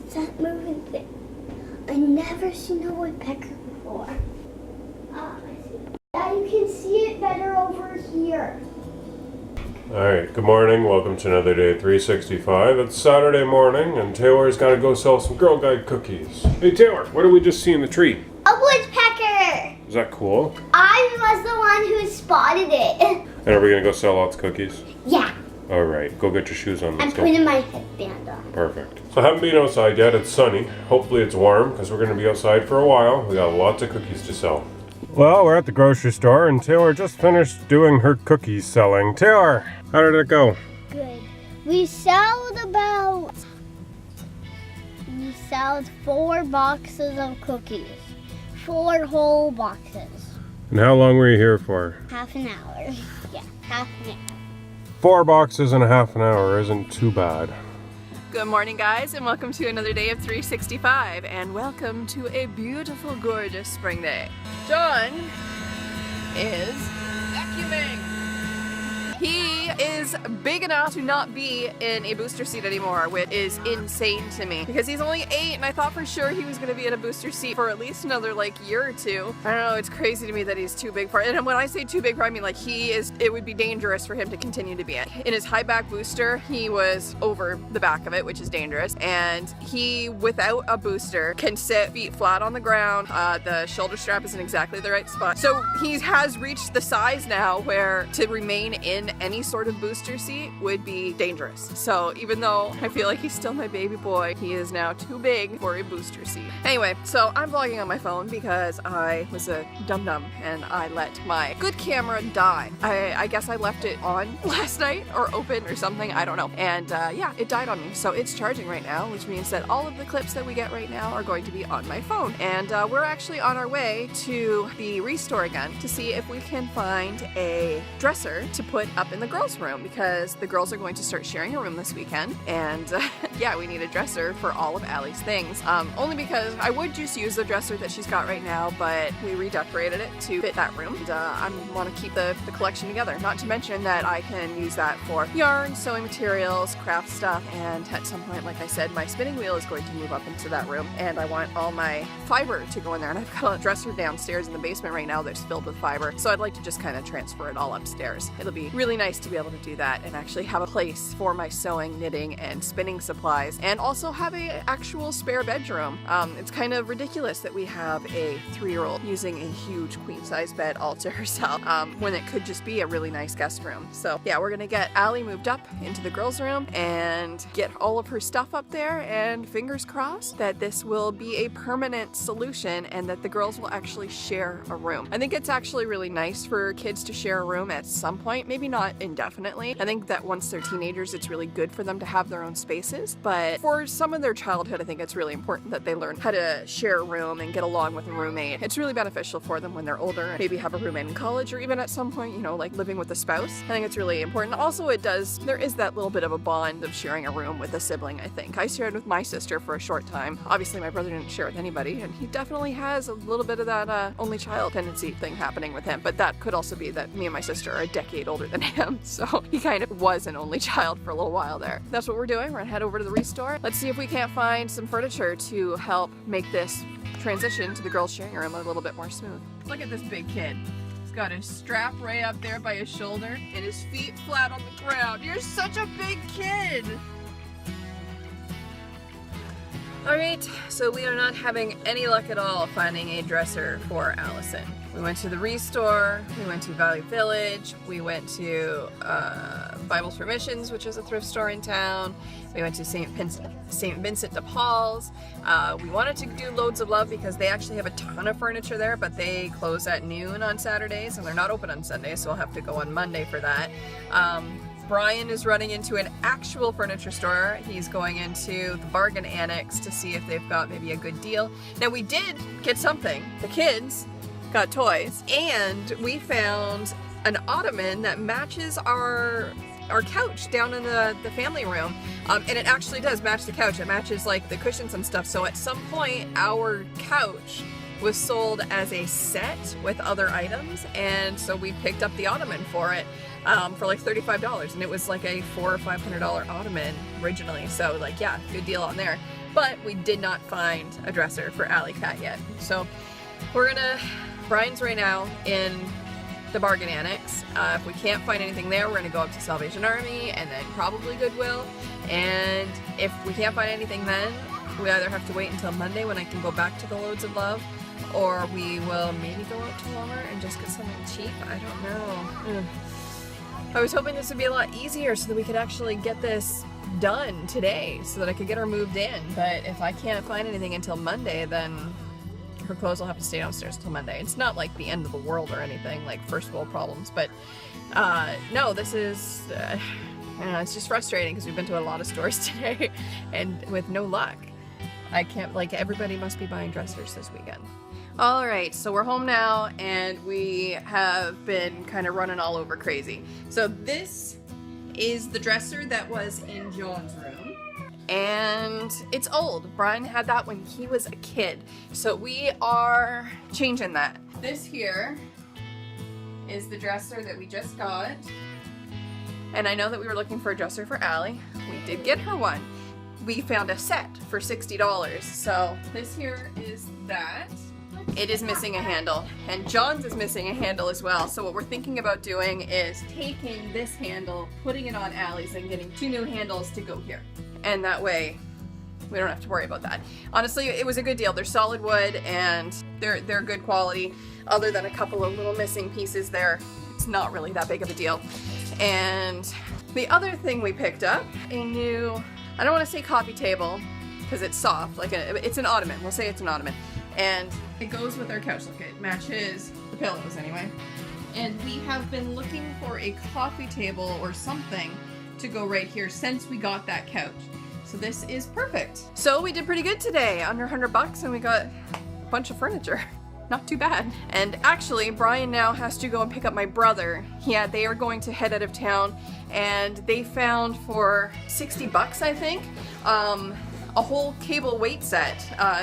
What's that moving thing? I never seen a woodpecker before. I see. Now you can see it better over here. Alright, good morning. Welcome to another day at 365. It's Saturday morning and Taylor's got to go sell some Girl Guide cookies. Hey Taylor, what did we just see in the tree? A woodpecker! Is that cool? I was the one who spotted it. And are we going to go sell lots of cookies? Yeah. Alright, go get your shoes on. I'm putting my headband on. Perfect. So I haven't been outside yet. It's sunny. Hopefully it's warm because we're going to be outside for a while. We got lots of cookies to sell. Well, we're at the grocery store and Taylor just finished doing her cookie selling. Taylor, how did it go? Good. We sold 4 boxes of cookies. 4 whole boxes. And how long were you here for? Half an hour. Yeah, half an hour. 4 boxes in a half an hour isn't too bad. Good morning, guys, and welcome to another day of 365, and welcome to a beautiful, gorgeous spring day. John is vacuuming. He is big enough to not be in a booster seat anymore, which is insane to me because he's only 8 and I thought for sure he was going to be in a booster seat for at least another year or two. I don't know, it's crazy to me that he's too big for it. And when I say too big for it, I mean it would be dangerous for him to continue to be in. In his high back booster, he was over the back of it, which is dangerous. And he, without a booster, can sit feet flat on the ground. The shoulder strap is in exactly the right spot. So he has reached the size now where to remain in any sort of booster seat would be dangerous. So even though I feel like he's still my baby boy, he is now too big for a booster seat. Anyway, so I'm vlogging on my phone because I was a dum-dum and I let my good camera die. I guess I left it on last night or open or something, I don't know. And yeah, it died on me. So it's charging right now, which means that all of the clips that we get right now are going to be on my phone. And we're actually on our way to the Restore again to see if we can find a dresser to put up in the girls' room because the girls are going to start sharing a room this weekend, and yeah, we need a dresser for all of Allie's things. Only because I would just use the dresser that she's got right now, but we redecorated it to fit that room, and I want to keep the collection together. Not to mention that I can use that for yarn, sewing materials, craft stuff, and at some point, like I said, my spinning wheel is going to move up into that room, and I want all my fiber to go in there, and I've got a dresser downstairs in the basement right now that's filled with fiber, so I'd like to just kind of transfer it all upstairs. It'll be really nice to be able to do that and actually have a place for my sewing, knitting, and spinning supplies, and also have a actual spare bedroom. It's kind of ridiculous that we have a 3-year-old using a huge queen-size bed all to herself when it could just be a really nice guest room. So yeah, we're gonna get Allie moved up into the girls' room and get all of her stuff up there, and fingers crossed that this will be a permanent solution and that the girls will actually share a room. I think it's actually really nice for kids to share a room at some point, maybe not indefinitely. I think that once they're teenagers, it's really good for them to have their own spaces, but for some of their childhood, I think it's really important that they learn how to share a room and get along with a roommate. It's really beneficial for them when they're older and maybe have a roommate in college or even at some point, you know, like living with a spouse. I think it's really important. Also, there is that little bit of a bond of sharing a room with a sibling, I think. I shared with my sister for a short time. Obviously, my brother didn't share with anybody, and he definitely has a little bit of that only child tendency thing happening with him, but that could also be that me and my sister are a decade older than him, so he kind of was an only child for a little while there. That's what we're doing. We're gonna head over to the Restore. Let's see if we can't find some furniture to help make this transition to the girls sharing a room a little bit more smooth. Look at this big kid. He's got his strap right up there by his shoulder and his feet flat on the ground. You're such a big kid! Alright, so we are not having any luck at all finding a dresser for Allison. We went to the Restore, we went to Valley Village, we went to Bibles for Missions, which is a thrift store in town. We went to St. Vincent de Paul's. We wanted to do Loads of Love because they actually have a ton of furniture there, but they close at noon on Saturdays and they're not open on Sundays, so we'll have to go on Monday for that. Brian is running into an actual furniture store. He's going into the bargain annex to see if they've got maybe a good deal. Now we did get something. The kids got toys, and we found an ottoman that matches our couch down in the family room, and it actually does match the couch. It matches like the cushions and stuff, so at some point our couch was sold as a set with other items, and so we picked up the ottoman for it for like $35, and it was like a $400 or $500 ottoman originally, so like, yeah, good deal on there. but we did not find a dresser for Alley Cat yet. So Brian's right now in the bargain annex. If we can't find anything there, we're gonna go up to Salvation Army and then probably Goodwill. And if we can't find anything then, we either have to wait until Monday when I can go back to the Loads of Love, or we will maybe go out to Walmart and just get something cheap. I don't know. I was hoping this would be a lot easier so that we could actually get this done today so that I could get her moved in. But if I can't find anything until Monday, then her clothes will have to stay downstairs until Monday. It's not like the end of the world or anything, like first world problems, but no, this is, I don't know, it's just frustrating because we've been to a lot of stores today and with no luck. I can't, like, everybody must be buying dressers this weekend. All right, so we're home now and we have been kind of running all over crazy. So this is the dresser that was in John's room. And it's old. Brian had that when he was a kid. So we are changing that. This here is the dresser that we just got. And I know that we were looking for a dresser for Allie. We did get her one. We found a set for $60. So this here is that. It is missing a handle, and John's is missing a handle as well. So what we're thinking about doing is taking this handle, putting it on Allie's, and getting 2 new handles to go here. And that way, we don't have to worry about that. Honestly, it was a good deal. They're solid wood, and they're good quality. Other than a couple of little missing pieces there, it's not really that big of a deal. And the other thing we picked up, a new, I don't want to say coffee table, because it's soft, like it's an ottoman. We'll say it's an ottoman. And it goes with our couch. Look, it matches the pillows anyway. And we have been looking for a coffee table or something to go right here since we got that couch. So this is perfect. So we did pretty good today, under $100, and we got a bunch of furniture. Not too bad. And actually, Brian now has to go and pick up my brother. Yeah, they are going to head out of town, and they found for $60, I think, a whole cable weight set.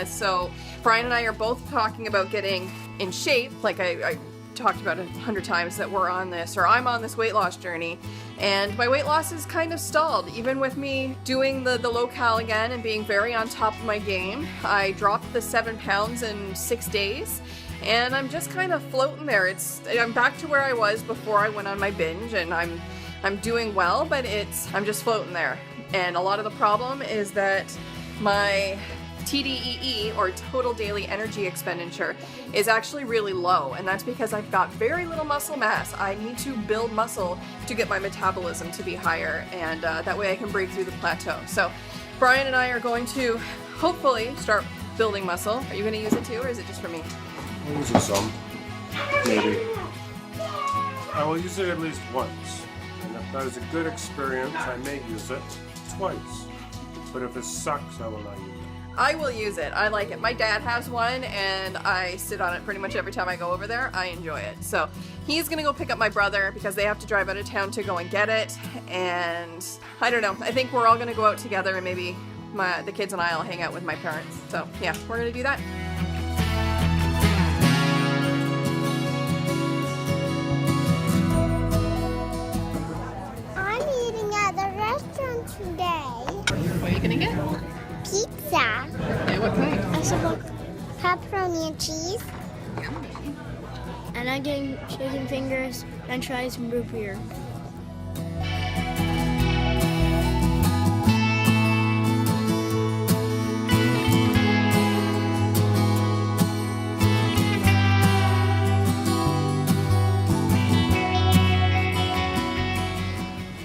So Brian and I are both talking about getting in shape. Like I talked about 100 times that we're on this, or I'm on this weight loss journey, and my weight loss is kind of stalled. Even with me doing the low cal again and being very on top of my game, I dropped the 7 pounds in 6 days, and I'm just kind of floating there. I'm back to where I was before I went on my binge, and I'm doing well, but I'm just floating there. And a lot of the problem is that my TDEE, or total daily energy expenditure, is actually really low, and that's because I've got very little muscle mass. I need to build muscle to get my metabolism to be higher, and that way I can break through the plateau. So Brian and I are going to hopefully start building muscle. Are you going to use it too, or is it just for me? I'll use it some, maybe. I will use it at least once, and if that is a good experience, I may use it twice. But if it sucks, I will not use it. I will use it. I like it. My dad has one, and I sit on it pretty much every time I go over there. I enjoy it. So he's gonna go pick up my brother because they have to drive out of town to go and get it. And I don't know. I think we're all gonna go out together, and maybe the kids and I will hang out with my parents. So yeah, we're gonna do that. I'm eating at the restaurant today. What are you gonna get? Pizza. Okay, what kind? I should look pepperoni and cheese. And I'm getting chicken fingers, french fries, and root beer.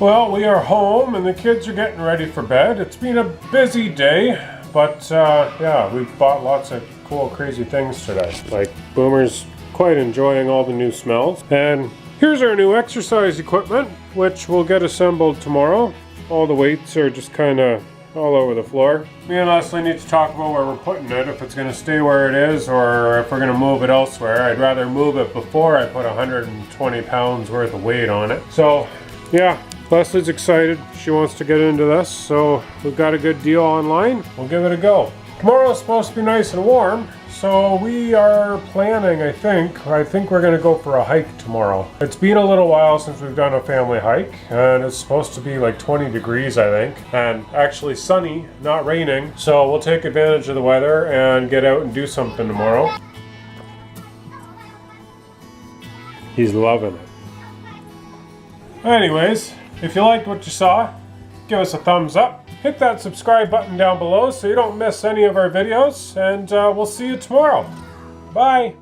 Well, we are home and the kids are getting ready for bed. It's been a busy day, but yeah, we've bought lots of cool, crazy things today. Like Boomer's quite enjoying all the new smells. And here's our new exercise equipment, which will get assembled tomorrow. All the weights are just kind of all over the floor. Me and Leslie need to talk about where we're putting it, if it's going to stay where it is or if we're going to move it elsewhere. I'd rather move it before I put 120 pounds worth of weight on it. So yeah, Leslie's excited. She wants to get into this, so we've got a good deal online. We'll give it a go. Tomorrow's supposed to be nice and warm, So we are planning, I think we're gonna go for a hike tomorrow. It's been a little while since we've done a family hike, and it's supposed to be like 20 degrees, I think, and actually sunny, not raining. So we'll take advantage of the weather and get out and do something tomorrow. He's loving it. Anyways, if you liked what you saw, give us a thumbs up. Hit that subscribe button down below so you don't miss any of our videos, and we'll see you tomorrow. Bye!